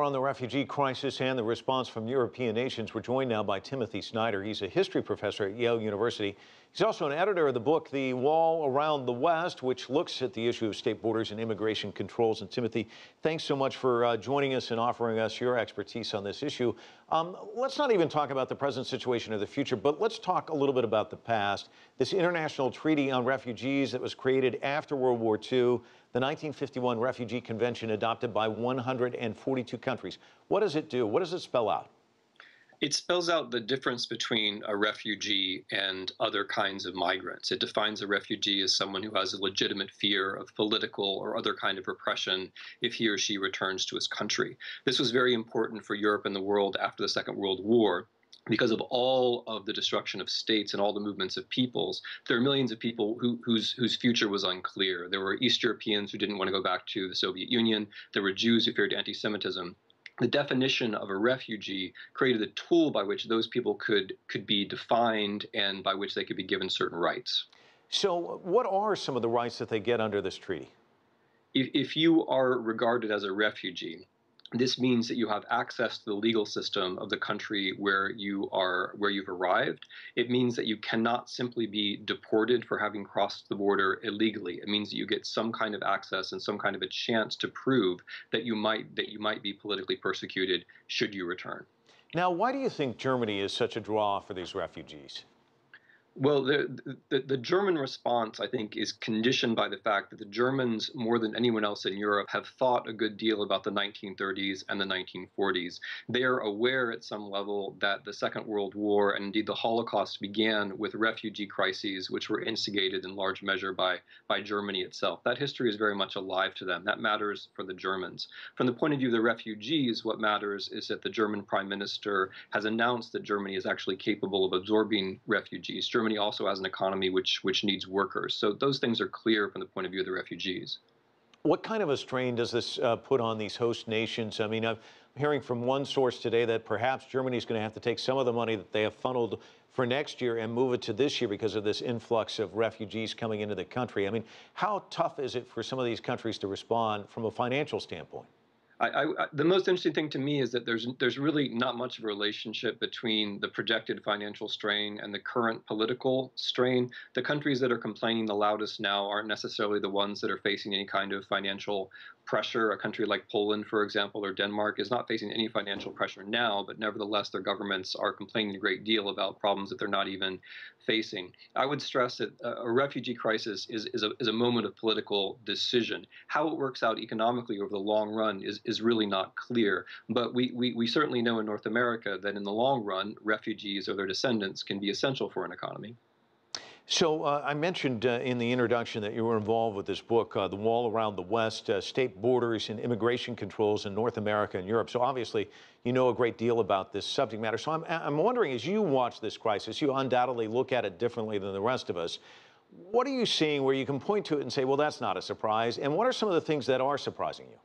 more on the refugee crisis and the response from European nations. We're joined now by Timothy Snyder. He's a history professor at Yale University. He's also an editor of the book, The Wall Around the West, which looks at the issue of state borders and immigration controls. And Timothy, thanks so much for joining us and offering us your expertise on this issue. Let's not even talk about the present situation or the future, but let's talk a little bit about the past. This international treaty on refugees that was created after World War II, the 1951 Refugee Convention adopted by 142 countries. What does it do? What does it spell out? It spells out the difference between a refugee and other kinds of migrants. It defines a refugee as someone who has a legitimate fear of political or other kind of repression if he or she returns to his country. This was very important for Europe and the world after the Second World War. Because of all of the destruction of states and all the movements of peoples, there are millions of people whose future was unclear. There were East Europeans who didn't want to go back to the Soviet Union. There were Jews who feared anti-Semitism. The definition of a refugee created a tool by which those people could be defined and by which they could be given certain rights. So what are some of the rights that they get under this treaty? If you are regarded as a refugee, this means that you have access to the legal system of the country where you've arrived. It means that you cannot simply be deported for having crossed the border illegally. It means that you get some kind of access and some kind of a chance to prove that you might be politically persecuted should you return. Now, why do you think Germany is such a draw for these refugees? Well, the German response, I think, is conditioned by the fact that the Germans, more than anyone else in Europe, have thought a good deal about the 1930s and the 1940s. They are aware at some level that the Second World War and indeed the Holocaust began with refugee crises, which were instigated in large measure by Germany itself. That history is very much alive to them. That matters for the Germans. From the point of view of the refugees, what matters is that the German Prime Minister has announced that Germany is actually capable of absorbing refugees. Germany also has an economy which needs workers. So those things are clear from the point of view of the refugees. What kind of a strain does this put on these host nations? I mean, I'm hearing from one source today that perhaps Germany is going to have to take some of the money that they have funneled for next year and move it to this year because of this influx of refugees coming into the country. I mean, how tough is it for some of these countries to respond from a financial standpoint? The most interesting thing to me is that there's really not much of a relationship between the projected financial strain and the current political strain. The countries that are complaining the loudest now aren't necessarily the ones that are facing any kind of financial pressure. A country like Poland, for example, or Denmark is not facing any financial pressure now, but nevertheless their governments are complaining a great deal about problems that they're not even facing. I would stress that a refugee crisis is a moment of political decision. How it works out economically over the long run is really not clear. But we certainly know in North America that in the long run, refugees or their descendants can be essential for an economy. So I mentioned in the introduction that you were involved with this book, The Wall Around the West, State Borders and Immigration Controls in North America and Europe. So obviously, you know a great deal about this subject matter. So I'm wondering, as you watch this crisis, you undoubtedly look at it differently than the rest of us. What are you seeing where you can point to it and say, well, that's not a surprise? And what are some of the things that are surprising you?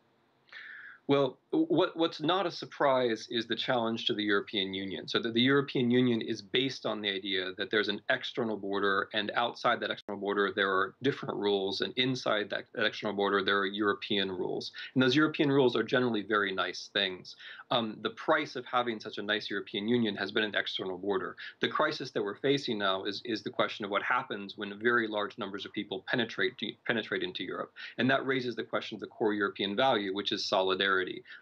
Well, what's not a surprise is the challenge to the European Union. So that the European Union is based on the idea that there's an external border, and outside that external border there are different rules, and inside that external border there are European rules. And those European rules are generally very nice things. The price of having such a nice European Union has been an external border. The crisis that we're facing now is the question of what happens when very large numbers of people penetrate into Europe. And that raises the question of the core European value, which is solidarity.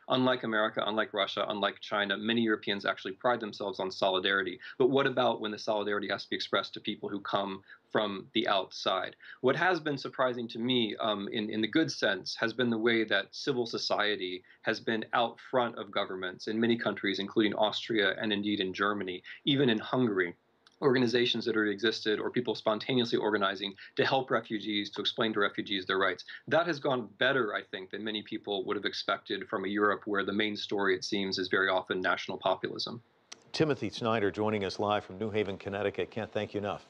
Unlike America, unlike Russia, unlike China, many Europeans actually pride themselves on solidarity. But what about when the solidarity has to be expressed to people who come from the outside? What has been surprising to me, in the good sense, has been the way that civil society has been out front of governments in many countries, including Austria and indeed in Germany, even in Hungary. Organizations that already existed or people spontaneously organizing to help refugees, to explain to refugees their rights. That has gone better, I think, than many people would have expected from a Europe where the main story, it seems, is very often national populism. Timothy Snyder joining us live from New Haven, Connecticut. Can't thank you enough.